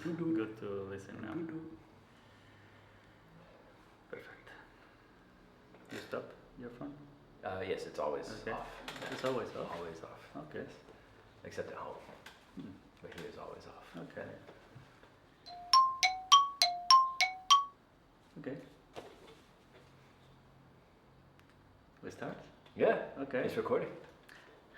Good to listen now. Perfect. You stop your phone? Yes, it's always off. It's always off? Always off. Okay. Except at home. Hmm. But here is always off. Okay. Okay. We start? Yeah. Okay. It's recording.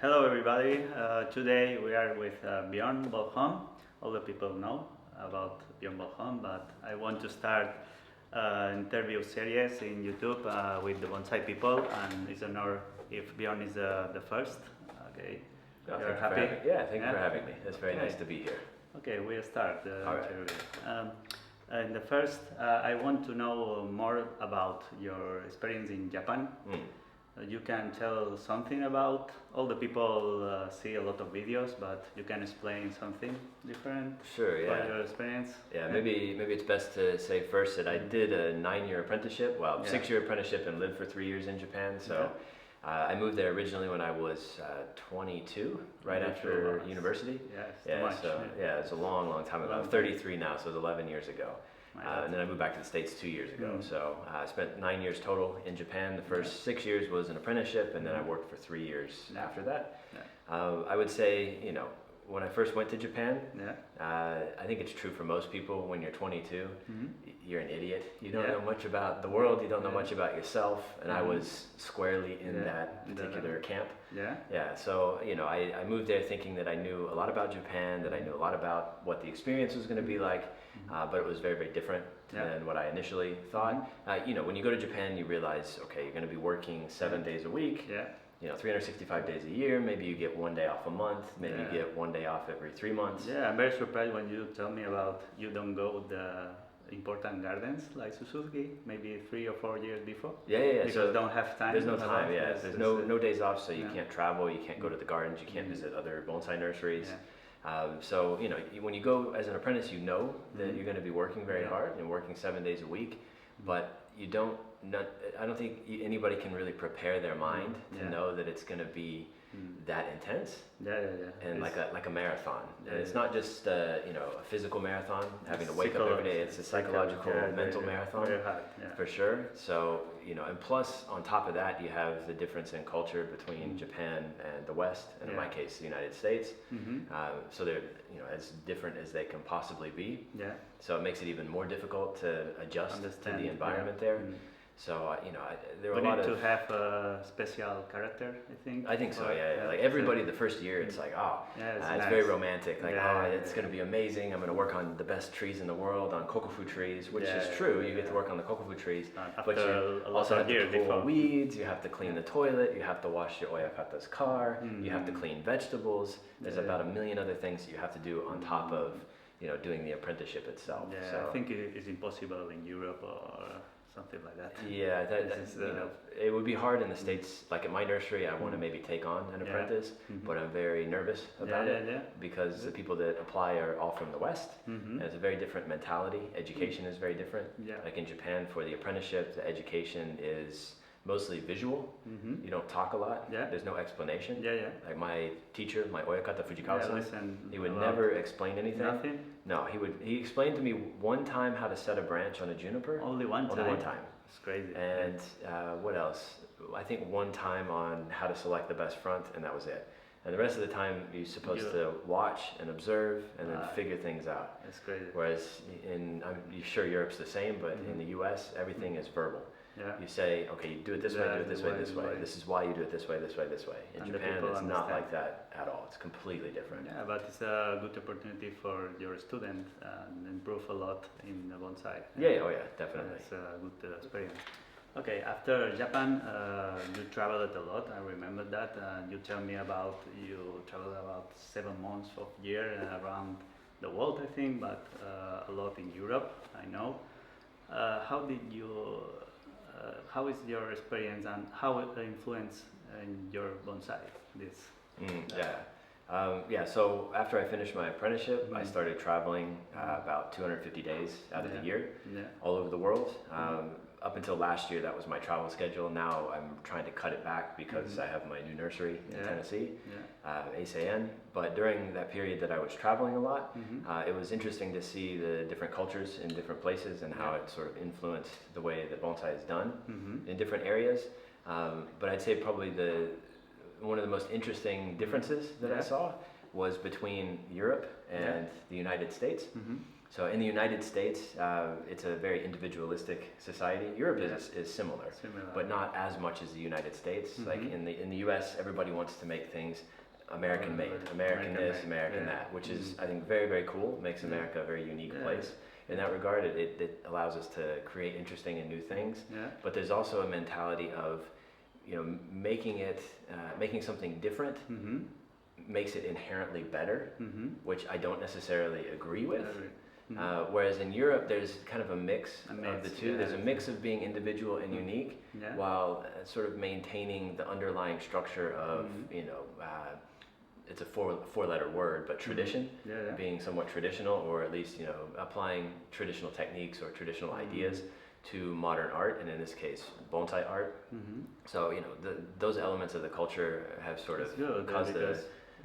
Hello everybody. Today we are with Bjorn Bjorholm. All the people know about Bjorn Bjorholm, but I want to start interview series in YouTube with the Bonsai people, and it's an honor if Bjorn is the first. Okay. No, You're thank happy? you for having, thank you for having me. It's very Okay. nice to be here. Okay, we'll start the All right. interview. And the first, I want to know more about your experience in Japan. You can tell something about all the people see a lot of videos, but you can explain something different Sure, yeah. about your experience. Yeah, maybe it's best to say first that I did a 9-year apprenticeship, 6-year apprenticeship, and lived for 3 years in Japan. So I moved there originally when I was 22, right after university. Yes, it's a long time ago. I'm 33 now, so it was 11 years ago. And then I moved back to the States 2 years ago. So I spent 9 years total in Japan. The first 6 years was an apprenticeship, and then I worked for 3 years after that. I would say, when I first went to Japan, I think it's true for most people. When you're 22, you're an idiot. You don't know much about the world. You don't know much about yourself. And I was squarely in that particular camp. So I moved there thinking that I knew a lot about Japan, that I knew a lot about what the experience was going to be like, but it was very, very different than what I initially thought. When you go to Japan, you realize, okay, you're going to be working 7 days a week. 365 days a year. Maybe you get 1 day off a month. Maybe you get 1 day off every 3 months. Yeah, I'm very surprised when you tell me about you don't go the important gardens like Suzuki, maybe 3 or 4 years before. Because So don't have time. There's no time. There's no days off, so you can't travel. You can't go to the gardens. You can't visit other bonsai nurseries. So when you go as an apprentice, you know that you're going to be working very hard and working 7 days a week, but you don't. I don't think anybody can really prepare their mind to know that it's going to be that intense. And like a marathon. And it's not just a physical marathon, having to wake up every day. It's a psychological, mental marathon for sure. So and plus on top of that, you have the difference in culture between Japan and the West, and in my case, the United States. So they're as different as they can possibly be. So it makes it even more difficult to adjust to the environment there. So there are a lot of. You need to have a special character, I think. I think so. Like everybody, the first year, it's like, it's very romantic. Like, it's going to be amazing. I'm going to work on the best trees in the world, on cocoa trees, which is true. You get to work on the cocoa trees, but you also have to pull weeds. You have to clean the toilet. You have to wash your oyakata's car. You have to clean vegetables. There's about 1 million other things that you have to do on top of doing the apprenticeship itself. So I think it's impossible in Europe or something like that. It would be hard in the States. Like at my nursery, I want to maybe take on an apprentice, but I'm very nervous about it because the people that apply are all from the West, and it's a very different mentality. Education is very different. Like in Japan, for the apprenticeship, the education is mostly visual. You don't talk a lot. There's no explanation. Like my teacher, my oyakata Fujikawa-san, he would never explain anything. Nothing? No, he explained to me one time how to set a branch on a juniper. Only one time? It's crazy. And what else? I think one time on how to select the best front, and that was it. And the rest of the time, you're supposed to watch and observe and then figure things out. That's crazy. Whereas I'm sure Europe's the same, but in the US, everything is verbal. You say, okay, you do it this way, do it this way, this way. This is why you do it this way, this way, this way. In Japan, it's not like that at all. It's completely different. Yeah, but it's a good opportunity for your student and improve a lot in the bonsai. Definitely. It's a good experience. Okay, after Japan, you traveled a lot. I remember that. You tell me about you traveled about 7 months of year around the world, I think, but a lot in Europe, I know. How is your experience and how it influenced in your bonsai? So after I finished my apprenticeship, I started traveling about 250 days out of the year, all over the world. up until last year, that was my travel schedule. Now I'm trying to cut it back because I have my new nursery in Tennessee, ACN. But during that period that I was traveling a lot, it was interesting to see the different cultures in different places and how it sort of influenced the way that bonsai is done in different areas. But I'd say probably one of the most interesting differences that I saw was between Europe and the United States. So in the United States, it's a very individualistic society. Europe is similar, but not as much as the United States. Like in the U.S., everybody wants to make things American made, American this, American that, which is I think very, very cool. Makes America a very unique place. In that regard, it allows us to create interesting and new things. But there's also a mentality of, making something different makes it inherently better, which I don't necessarily agree with. Whereas in Europe, there's kind of a mix of the two. There's a mix of being individual and unique, while sort of maintaining the underlying structure of, it's a four-letter word, but tradition, being somewhat traditional, or at least, applying traditional techniques or traditional ideas to modern art, and in this case, bonsai art. So, those elements of the culture have sort of caused the...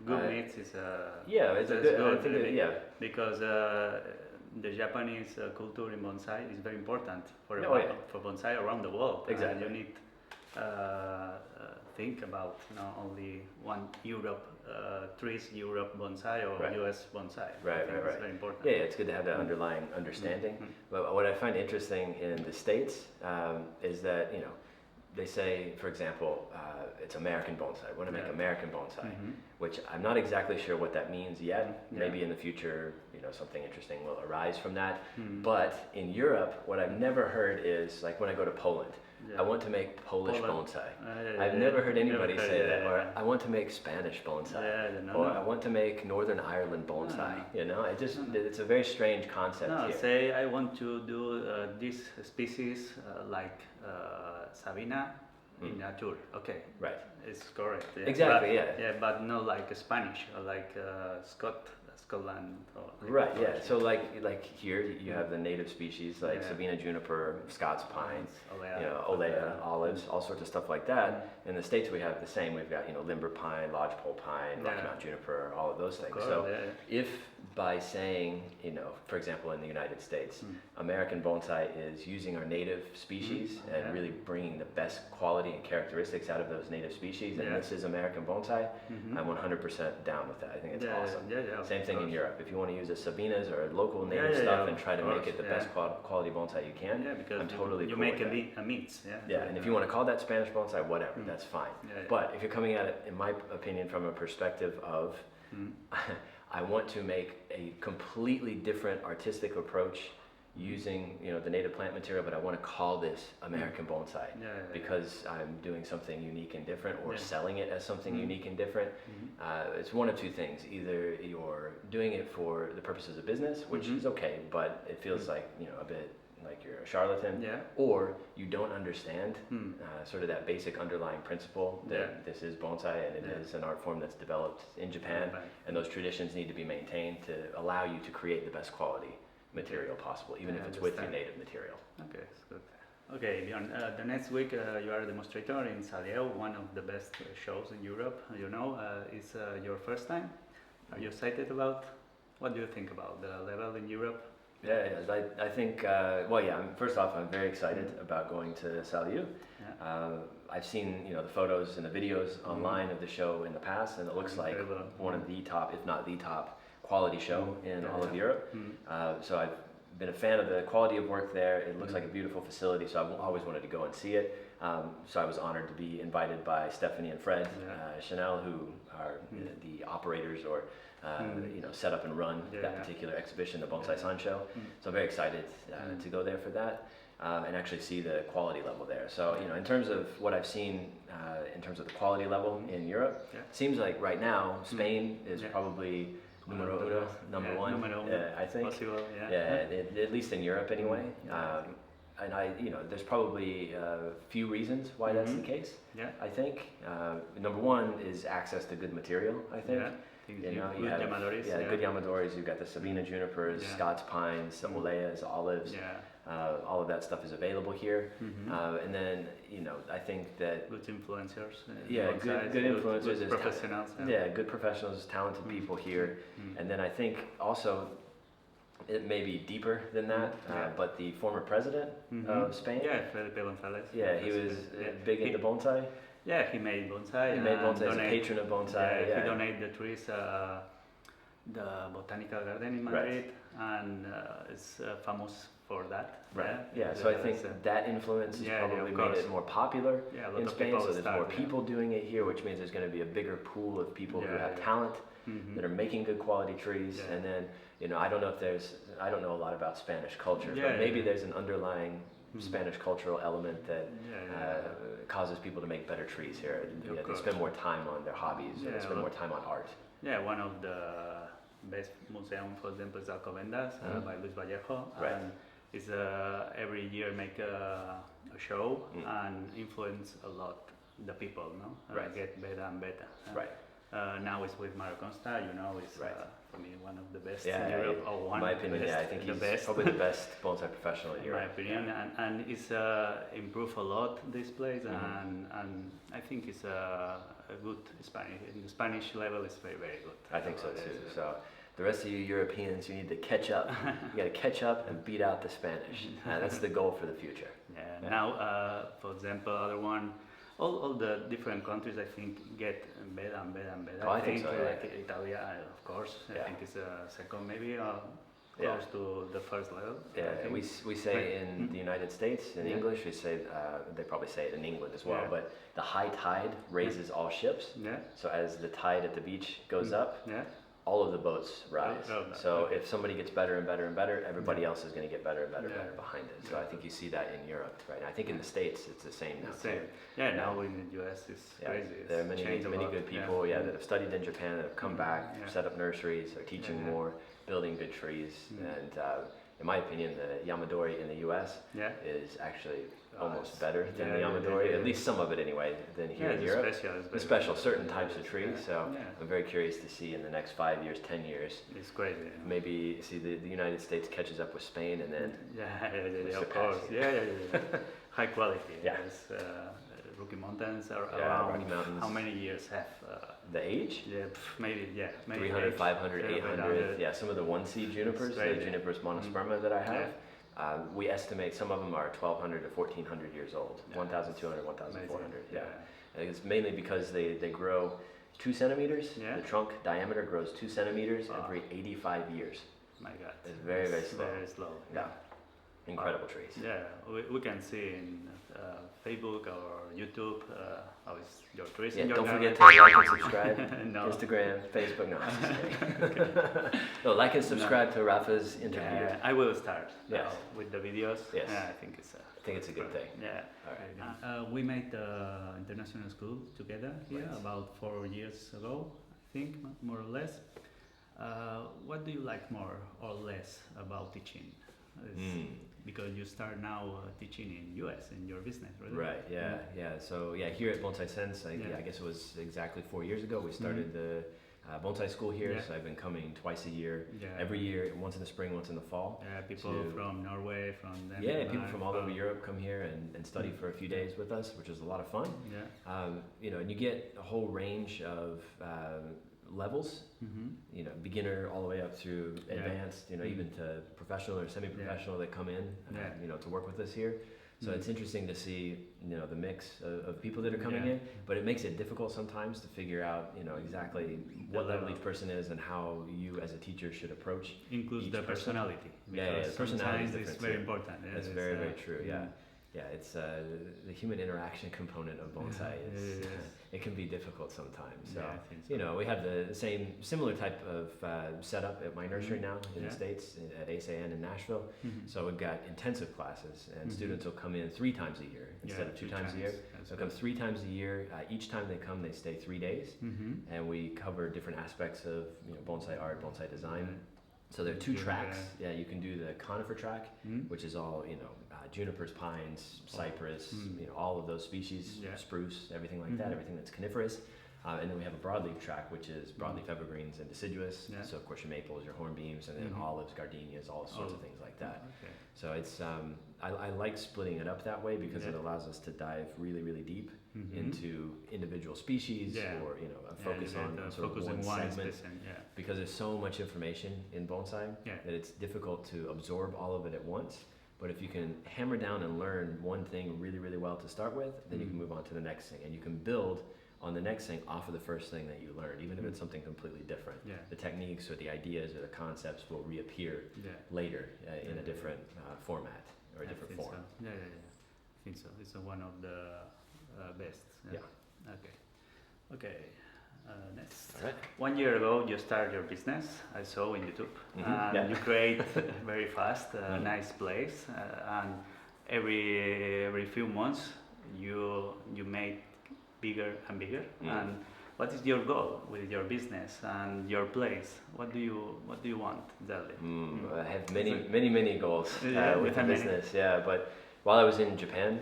Good mix is it's a good, good, because the Japanese culture in bonsai is very important for bonsai around the world. Exactly. You need think about not only one Europe trees, Europe bonsai or US bonsai. Right. It's very important. Yeah, it's good to have that underlying understanding. But what I find interesting in the States is that, they say, for example, it's American bonsai. I want to make American bonsai, which I'm not exactly sure what that means yet. Maybe in the future, something interesting will arise from that. But in Europe, what I've never heard is, like when I go to Poland, I want to make Polish bonsai. I've never heard anybody say that. Or I want to make Spanish bonsai. Or I want to make Northern Ireland bonsai. It's a very strange concept here. Say I want to do this species like Sabina in nature. Okay. Right. It's correct. Exactly. But, but not like Spanish or like Scotland. Or right. So like here you have the native species like Sabina juniper, Scots pine, Olea, olives, all sorts of stuff like that. In the States we have the same. We've got limber pine, lodgepole pine, Rocky Mountain juniper, all of those things. If by saying, for example, in the United States, American bonsai is using our native species and really bringing the best quality and characteristics out of those native species, and this is American bonsai, I'm 100% down with that. I think it's awesome. Same thing in Europe. If you want to use a Sabinas or local native stuff and try to make it the best quality bonsai you can, because I'm totally you cool make with a mix. And if you want to call that Spanish bonsai, whatever, that's fine. But if you're coming at it, in my opinion, from a perspective of I want to make a completely different artistic approach using the native plant material, but I want to call this American bonsai because I'm doing something unique and different, or selling it as something unique and different. It's one of two things: either you're doing it for the purposes of business, which is okay, but it feels like a bit like you're a charlatan, or you don't understand sort of that basic underlying principle that this is bonsai and it is an art form that's developed in Japan, and those traditions need to be maintained to allow you to create the best quality material possible, even if it's with your native material. Okay, that's good. Okay, Bjorn, the next week you are a demonstrator in Salieu, one of the best shows in Europe. It's your first time. Are you excited about? What do you think about the level in Europe? I think, first off, I'm very excited about going to Salieu. I've seen, the photos and the videos online of the show in the past, and it looks like one of the top, if not the top, quality show in all of Europe. So I've been a fan of the quality of work there. It looks like a beautiful facility, so I've always wanted to go and see it. So I was honored to be invited by Stephanie and Fred Chanel, who are the operators or set up and run that particular exhibition, the Bonsaisense show. So I'm very excited to go there for that and actually see the quality level there. So in terms of what I've seen in terms of the quality level in Europe, it seems like right now Spain is probably number one, I think. Possible, at least in Europe anyway. And there's probably a few reasons why that's the case. I think number one is access to good material. I think You know, you have Yamadoris, good Yamadoris. You've got the Sabina junipers, Scots pines, the Oleas, olives. All of that stuff is available here. And then, you know, I think that good influencers. Good influencers. Good professionals. Good professionals, talented people here. And then I think also it may be deeper than that, but the former president of Spain. Felipe González. He was big into bonsai. He made bonsai. He made bonsai as a patron of bonsai. He donated the trees the botanical garden in Madrid, and is famous for that. So I think that influence has probably made it more popular in Spain. So there's more people doing it here, which means there's going to be a bigger pool of people who have talent that are making good quality trees. And then, you know, I don't know a lot about Spanish culture, but maybe there's an underlying Spanish cultural element that causes people to make better trees here. They spend more time on their hobbies, they spend more time on art. One of the best museum, for example, is Alcobendas by Luis Vallejo. And is every year make a show and influence a lot the people, get better and better. Now it's with Mario Consta, you know, it's for me one of the best in Europe. In my opinion, I think he's probably the best bonsai professional in Europe. In my opinion, and it's improved a lot this place, and I think it's a good Spanish. In the Spanish level, it's very, very good. I think so too. So the rest of you Europeans, you need to catch up. You got to catch up and beat out the Spanish. That's the goal for the future. Now, for example, other one. All the different countries, I think, get better and better and better. I think so. Like Italy, of course. I think it's second, maybe close to the first level. We say in the United States, in English, we say, they probably say it in England as well, but the high tide raises all ships. So as the tide at the beach goes up, all of the boats rise. So if somebody gets better and better and better, everybody else is going to get better and better and better behind it. So I think you see that in Europe right now. I think in the States it's the same now. Now in the US it's crazy. There are many good people that have studied in Japan, that have come back, set up nurseries, are teaching more, building good trees. And in my opinion, the Yamadori in the US is actually almost better than the Yamadori, at least some of it anyway, than here in Europe. It's special, certain types of trees. So I'm very curious to see in the next 5 years, 10 years. It's crazy. Maybe see the United States catches up with Spain and then of course. High quality. Rocky Mountains are around. Rocky Mountains. How many years have the age? Maybe 300, 500, 800. Some of the one seed junipers, the Junipers monosperma that I have. We estimate some of them are 1,200 to 1,400 years old, 1,200, 1,400. It's mainly because they grow 2 centimeters. The trunk diameter grows 2 centimeters every 85 years. My God. It's very, very slow. Very slow. Incredible trees. We can see in Facebook or YouTube how is your trees. Don't forget to like and subscribe. Instagram, Facebook. No, I'm just kidding. No, like and subscribe to Rafa's interview. I will start with the videos. I think it's a good thing. All right. We made the international school together here about 4 years ago, I think, more or less. What do you like more or less about teaching? Because you start now teaching in US in your business, right? So here at Bonsaisense, I guess it was exactly 4 years ago, we started the bonsai school here. So I've been coming twice a year, every year, once in the spring, once in the fall. People from Norway, from Denmark, people from all over Europe come here and study for a few days with us, which is a lot of fun. And you get a whole range of levels, beginner all the way up through advanced, even to professional or semi-professional that come in, to work with us here. So it's interesting to see, the mix of people that are coming in, but it makes it difficult sometimes to figure out, exactly what level each person is and how you as a teacher should approach. Includes the personality. The personality is very important. That's very, very true. It's the human interaction component of bonsai is it can be difficult sometimes. So, we have the similar type of setup at my nursery now in the States at ASAN in Nashville. So we've got intensive classes, and students will come in 3 times a year instead of 2 times a year. They'll come 3 times a year. Each time they come, they stay 3 days, and we cover different aspects of bonsai art, bonsai design. So there are 2 tracks. You can do the conifer track, which is all junipers, pines, cypress, all of those species, spruce, everything like that, everything that's coniferous. And then we have a broadleaf track, which is broadleaf evergreens and deciduous. Yeah. So of course your maples, your hornbeams, and then olives, gardenias, all sorts of things like that. Okay. So it's I like splitting it up that way because it allows us to dive really, really deep into individual species or focus on sort of one segment. Because there's so much information in bonsai that it's difficult to absorb all of it at once. But if you can hammer down and learn one thing really, really well to start with, then you can move on to the next thing, and you can build on the next thing off of the first thing that you learned, even if it's something completely different. The techniques or the ideas or the concepts will reappear later in a different format or a different form. So. I think so. It's one of the best. Okay. Next. All right. 1 year ago, you started your business. I saw in YouTube, and you create very fast, nice place, and every few months you made bigger and bigger. And what is your goal with your business and your place? What do you want, exactly? I have many goals with the business. But while I was in Japan,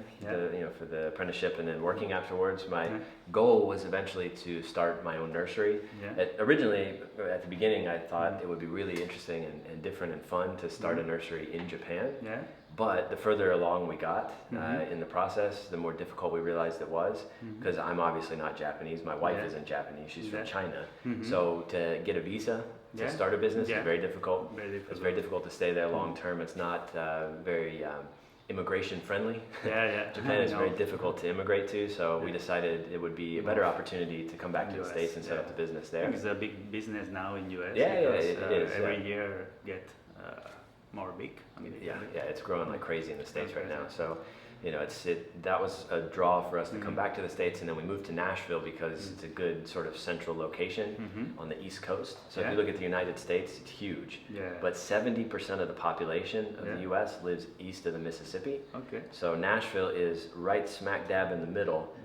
for the apprenticeship and then working afterwards, my goal was eventually to start my own nursery. Originally, at the beginning, I thought it would be really interesting and different and fun to start a nursery in Japan. But the further along we got in the process, the more difficult we realized it was, because I'm obviously not Japanese. My wife isn't Japanese. She's from China. So to get a visa to start a business is very difficult. It's very difficult to stay there long term. It's not very immigration friendly. Japan is very difficult to immigrate to, so we decided it would be a better opportunity to come back to the States and set up the business there. It's a big business now in US. It is. Every year get more big. It's growing like crazy in the States right now. So, that was a draw for us to come back to the States, and then we moved to Nashville because it's a good sort of central location on the East Coast. So if you look at the United States, it's huge. But 70% of the population of the U.S. lives east of the Mississippi. So Nashville is right smack dab in the middle,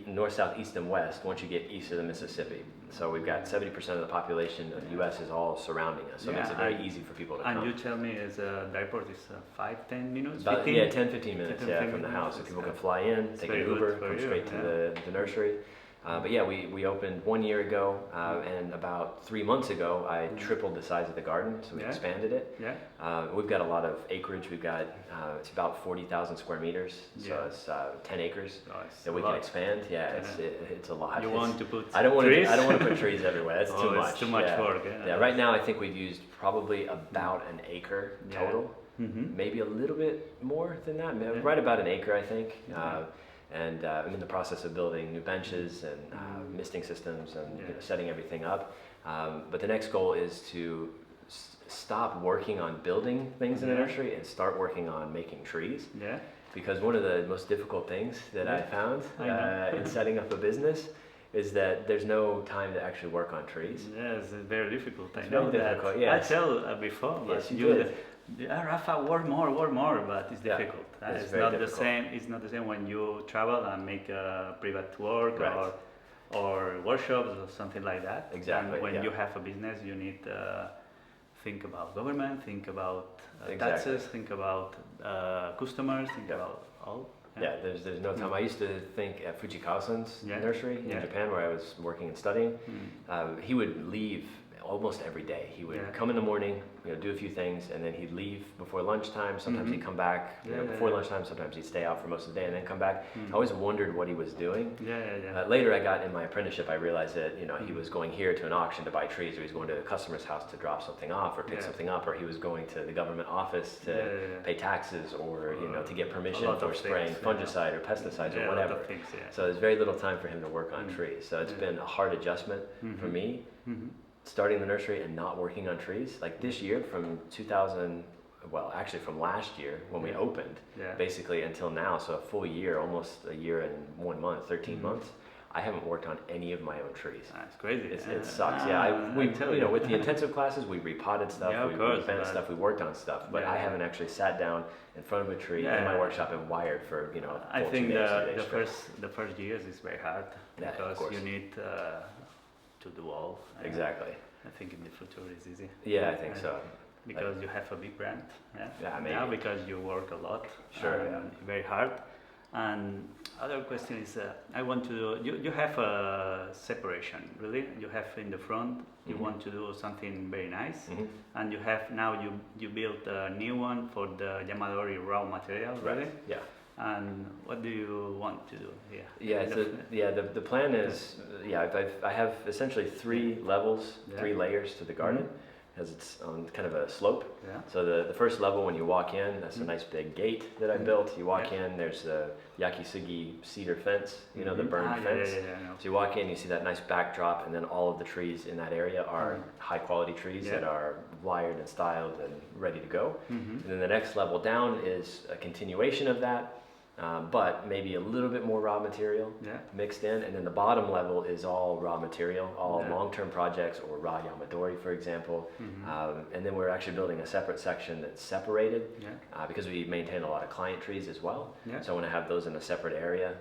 north, south, east, and west, once you get east of the Mississippi. So we've got 70% of the population of the U.S. is all surrounding us, so it makes it very easy for people to come. And you tell me the airport is 5-10 minutes? About, 10-15 minutes from the house, so people can fly in, take an Uber, come straight to the nursery. But we opened 1 year ago, and about 3 months ago, I tripled the size of the garden, so we expanded it. We've got a lot of acreage. We've got, it's about 40,000 square meters, so it's 10 acres that we can expand. It's a lot. You want to put I don't want trees? I don't want to put trees everywhere. That's too much. It's too much work. Right now, I think we've used probably about an acre total. Maybe a little bit more than that. Right about an acre, I think. And I'm in the process of building new benches and misting systems and setting everything up. But the next goal is to stop working on building things in the nursery and start working on making trees. Because one of the most difficult things that I found in setting up a business is that there's no time to actually work on trees. It's a very difficult. It's very difficult, I tell before, yes, you did. Rafa, work more, but it's difficult. It's not difficult. The same. It's not the same when you travel and make private work or workshops or something like that. Exactly. And when you have a business, you need think about government, think about taxes, think about customers, think about all. There's no time. I used to think at Fujikawa-san's nursery in Japan, where I was working and studying. He would leave almost every day. He would come in the morning, do a few things, and then he'd leave before lunchtime. Sometimes he'd come back before lunchtime. Sometimes he'd stay out for most of the day and then come back. I always wondered what he was doing. Later, I got in my apprenticeship. I realized that he was going here to an auction to buy trees, or he was going to a customer's house to drop something off or pick something up, or he was going to the government office to pay taxes, or to get permission for spraying fungicide or pesticides or whatever. So there's very little time for him to work on trees. So it's been a hard adjustment for me. Starting the nursery and not working on trees. Like this year, from from last year when we opened, basically until now, so a full year, almost a year and 1 month, 13 months, I haven't worked on any of my own trees. That's crazy. It sucks. With the intensive classes, we repotted stuff, we bent stuff, we worked on stuff, but I haven't actually sat down in front of a tree in my workshop and wired for I think the first years is very hard because you need to do all. Exactly. I think in the future it's easy. I think so. Because you have a big brand. Maybe. Now because you work a lot. Sure. Very hard. And other question is, I want to do, you have a separation, really? You have in the front, you want to do something very nice, and you have now, you built a new one for the Yamadori raw material, really? Right. Yeah. And what do you want to do here? Yeah, the plan is, I have essentially 3 levels, 3 layers to the garden, because it's on kind of a slope. Yeah. So the first level, when you walk in, that's a nice big gate that I built. You walk in, there's the yakisugi cedar fence, you know, the burned fence. So you walk in, you see that nice backdrop, and then all of the trees in that area are high quality trees that are wired and styled and ready to go. And then the next level down is a continuation of that. But maybe a little bit more raw material mixed in, and then the bottom level is all raw material, all long-term projects or raw yamadori, for example. And then we're actually building a separate section that's separated because we maintain a lot of client trees as well. So I want to have those in a separate area,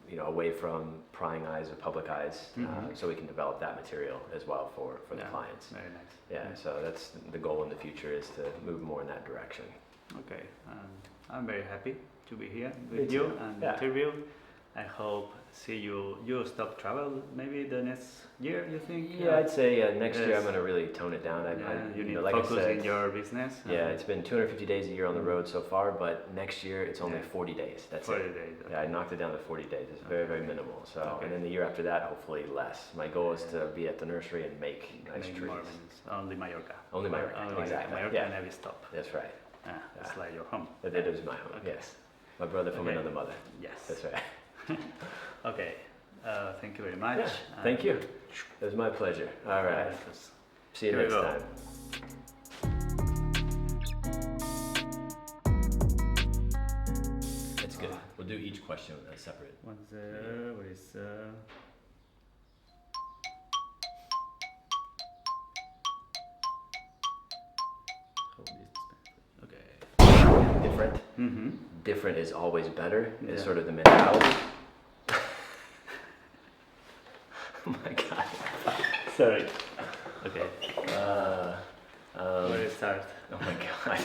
you know, away from prying eyes or public eyes, so we can develop that material as well for the clients. Very nice. Yeah, so that's the goal in the future, is to move more in that direction. Okay, I'm very happy to be here with you and interview. I hope see you stop travel maybe the next year, you think? Yeah, I'd say next year I'm going to really tone it down. You need to like focus in your business. Yeah, it's been 250 days a year on the road so far, but next year it's only 40 days. That's 40 it. days. Okay. Yeah, I knocked it down to 40 days. It's very, very minimal. So, and then the year after that, hopefully less. My goal is to be at the nursery and make nice trees. Only Mallorca. Only Mallorca. Exactly. Mallorca and every stop. That's right. It's like your home. It is my home. Yes. My brother from another mother. Yes. That's right. Okay. Thank you very much. Yeah, thank you. It was my pleasure. All right. See you next time. That's good. We'll do each question separate. What's what is okay. Different. Different is always better. Is sort of the mentality. Oh my god. Sorry. Okay. Where do you start? Oh my god.